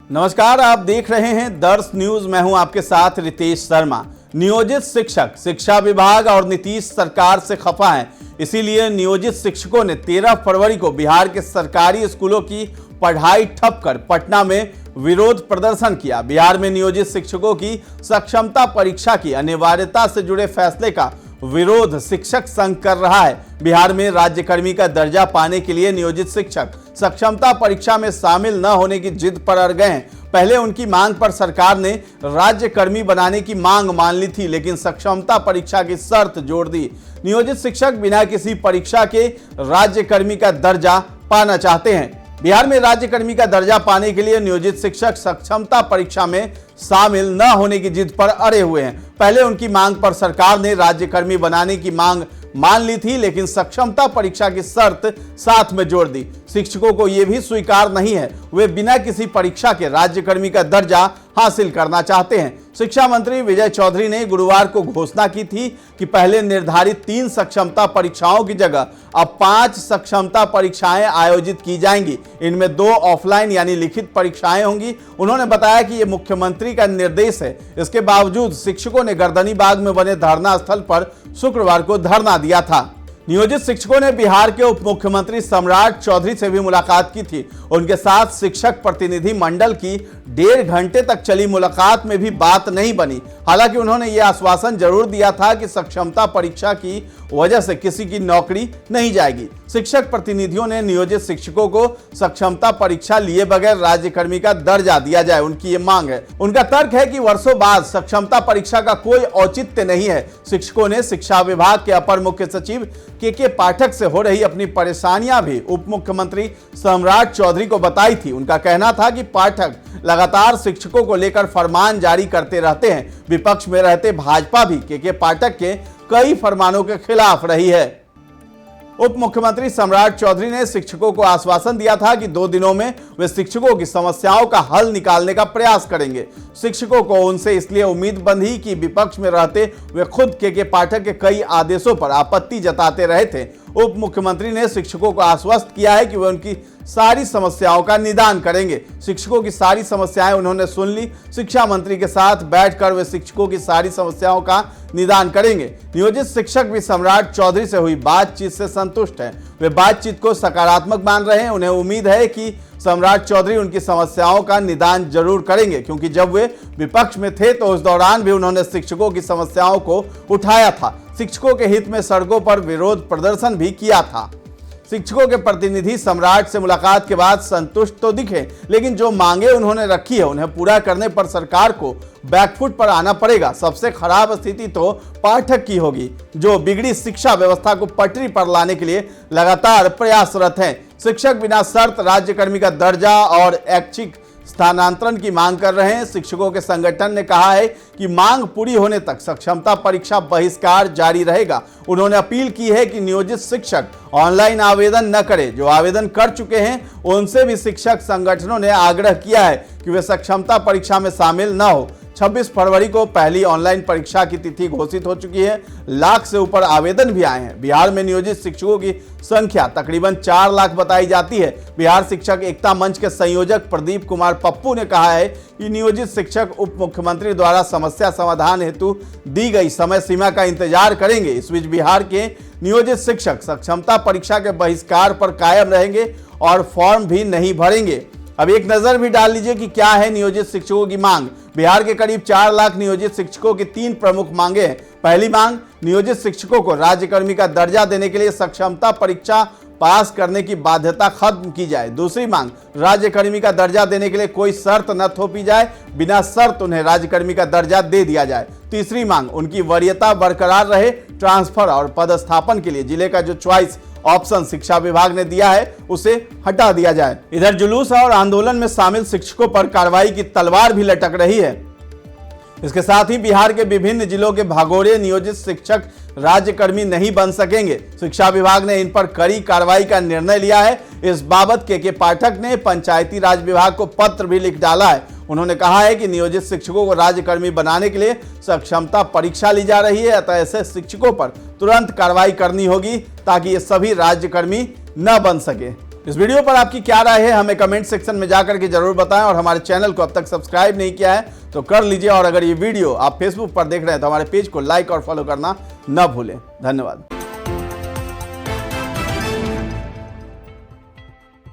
नमस्कार, आप देख रहे हैं दर्श न्यूज। मैं हूं आपके साथ रितेश शर्मा। नियोजित शिक्षक शिक्षा विभाग और नीतीश सरकार से खफा हैं। इसीलिए नियोजित शिक्षकों ने 13 फरवरी को बिहार के सरकारी स्कूलों की पढ़ाई ठप कर पटना में विरोध प्रदर्शन किया। बिहार में नियोजित शिक्षकों की सक्षमता परीक्षा की अनिवार्यता से जुड़े फैसले का विरोध शिक्षक संघ कर रहा है। बिहार में राज्यकर्मी का दर्जा पाने के लिए नियोजित शिक्षक सक्षमता परीक्षा में शामिल न होने की जिद पर अड़ गए हैं। पहले उनकी मांग पर सरकार ने राज्यकर्मी बनाने की मांग मान ली थी, लेकिन सक्षमता परीक्षा की शर्त जोड़ दी। नियोजित शिक्षक बिना किसी परीक्षा के राज्यकर्मी का दर्जा पाना चाहते हैं। बिहार में राज्यकर्मी का दर्जा पाने के लिए नियोजित शिक्षक सक्षमता परीक्षा में शामिल न होने की जिद पर अड़े हुए हैं। पहले उनकी मांग पर सरकार ने राज्यकर्मी बनाने की मांग मान ली थी, लेकिन सक्षमता परीक्षा की शर्त साथ में जोड़ दी। शिक्षकों को यह भी स्वीकार नहीं है, वे बिना किसी परीक्षा के राज्यकर्मी का दर्जा हासिल करना चाहते हैं। शिक्षा मंत्री विजय चौधरी ने गुरुवार को घोषणा की थी कि पहले निर्धारित 3 सक्षमता परीक्षाओं की जगह अब 5 सक्षमता परीक्षाएं आयोजित की जाएंगी। इनमें 2 ऑफलाइन यानी लिखित परीक्षाएं होंगी। उन्होंने बताया कि यह मुख्यमंत्री का निर्देश है। इसके बावजूद शिक्षकों ने गर्दनीबाग में बने धरना स्थल पर शुक्रवार को धरना दिया था। नियोजित शिक्षकों ने बिहार के उप मुख्यमंत्री सम्राट चौधरी से भी मुलाकात की थी। उनके साथ शिक्षक प्रतिनिधि मंडल की 1.5 घंटे तक चली मुलाकात में भी बात नहीं बनी। हालांकि उन्होंने यह आश्वासन जरूर दिया था कि सक्षमता परीक्षा की वजह से किसी की नौकरी नहीं जाएगी। शिक्षक प्रतिनिधियों ने नियोजित शिक्षकों को सक्षमता परीक्षा लिए बगैर राज्यकर्मी का दर्जा दिया जाए, उनकी ये मांग है। उनका तर्क है कि वर्षों बाद सक्षमता परीक्षा का कोई औचित्य नहीं है। शिक्षकों ने शिक्षा विभाग के अपर मुख्य सचिव के पाठक से हो रही अपनी परेशानियां भी उप मुख्यमंत्री सम्राट चौधरी को बताई थी। उनका कहना था कि पाठक लगातार शिक्षकों को लेकर फरमान जारी करते रहते हैं। विपक्ष में रहते भाजपा भी के पाठक के कई फरमानों के खिलाफ रही है। उप मुख्यमंत्री सम्राट चौधरी ने शिक्षकों को आश्वासन दिया था कि 2 दिनों में वे शिक्षकों की समस्याओं का हल निकालने का प्रयास करेंगे। शिक्षकों को उनसे इसलिए उम्मीद बंधी कि विपक्ष में रहते वे खुद के पाठक के कई आदेशों पर आपत्ति जताते रहे थे। उप मुख्यमंत्री ने शिक्षकों को आश्वस्त किया है कि वे उनकी सारी समस्याओं का निदान करेंगे। शिक्षकों की सारी समस्याएं उन्होंने सुन ली। शिक्षा मंत्री के साथ बैठकर वे शिक्षकों की सारी समस्याओं का निदान करेंगे। नियोजित शिक्षक भी सम्राट चौधरी से हुई बातचीत से संतुष्ट हैं। वे बातचीत को सकारात्मक मान रहे हैं। उन्हें उम्मीद है कि सम्राट चौधरी उनकी समस्याओं का निदान जरूर करेंगे, क्योंकि जब वे विपक्ष में थे तो उस दौरान भी उन्होंने शिक्षकों की समस्याओं को उठाया था। शिक्षकों के हित में सड़कों पर विरोध प्रदर्शन भी किया था। शिक्षकों के प्रतिनिधि सम्राट से मुलाकात के बाद संतुष्ट तो दिखे, लेकिन जो मांगे उन्होंने रखी है उन्हें पूरा करने पर सरकार को बैकफुट पर आना पड़ेगा। सबसे खराब स्थिति तो पाठक की होगी, जो बिगड़ी शिक्षा व्यवस्था को पटरी पर लाने के लिए लगातार प्रयासरत हैं। शिक्षक बिना शर्त राज्यकर्मी का दर्जा और ऐच्छिक स्थानांतरण की मांग कर रहे हैं। शिक्षकों के संगठन ने कहा है कि मांग पूरी होने तक सक्षमता परीक्षा बहिष्कार जारी रहेगा। उन्होंने अपील की है कि नियोजित शिक्षक ऑनलाइन आवेदन न करें। जो आवेदन कर चुके हैं उनसे भी शिक्षक संगठनों ने आग्रह किया है कि वे सक्षमता परीक्षा में शामिल न हो। 26 फरवरी को पहली ऑनलाइन परीक्षा की तिथि घोषित हो चुकी है। 1 लाख से ऊपर आवेदन भी आए हैं। बिहार में नियोजित शिक्षकों की संख्या तकरीबन 4 लाख बताई जाती है। बिहार शिक्षक एकता मंच के संयोजक प्रदीप कुमार पप्पू ने कहा है कि नियोजित शिक्षक उप मुख्यमंत्री द्वारा समस्या समाधान हेतु दी गई समय सीमा का इंतजार करेंगे। इस बीच बिहार के नियोजित शिक्षक सक्षमता परीक्षा के बहिष्कार पर कायम रहेंगे और फॉर्म भी नहीं भरेंगे। अब एक नजर भी डाल लीजिए कि क्या है नियोजित शिक्षकों की मांग। बिहार के करीब 4 लाख नियोजित शिक्षकों की 3 प्रमुख मांगे हैं। पहली मांग, नियोजित शिक्षकों को राज्यकर्मी का दर्जा देने के लिए सक्षमता परीक्षा पास करने की बाध्यता खत्म की जाए। दूसरी मांग, राज्यकर्मी का दर्जा देने के लिए कोई शर्त न थोपी जाए, बिना शर्त उन्हें राज्यकर्मी का दर्जा दे दिया जाए। तीसरी मांग, उनकी वरीयता बरकरार रहे। ट्रांसफर और पदस्थापन के लिए जिले का जो चॉइस ऑप्शन शिक्षा विभाग ने दिया है उसे हटा दिया जाए। इधर जुलूस और आंदोलन में शामिल शिक्षकों पर कार्रवाई की तलवार भी लटक रही है। इसके साथ ही बिहार के विभिन्न जिलों के भागोड़े नियोजित शिक्षक राज्यकर्मी नहीं बन सकेंगे। शिक्षा विभाग ने इन पर कड़ी कार्रवाई का निर्णय लिया है। इस बाबत के पाठक ने पंचायती राज विभाग को पत्र भी लिख डाला है। उन्होंने कहा है कि नियोजित शिक्षकों को राज्यकर्मी बनाने के लिए सक्षमता परीक्षा ली जा रही है, अतः ऐसे शिक्षकों पर तुरंत कार्रवाई करनी होगी ताकि ये सभी राज्यकर्मी न बन सके। इस वीडियो पर आपकी क्या राय है हमें कमेंट सेक्शन में जाकर के जरूर बताएं और हमारे चैनल को अब तक सब्सक्राइब नहीं किया है तो कर लीजिए और अगर ये वीडियो आप फेसबुक पर देख रहे हैं तो हमारे पेज को लाइक और फॉलो करना न भूलें। धन्यवाद।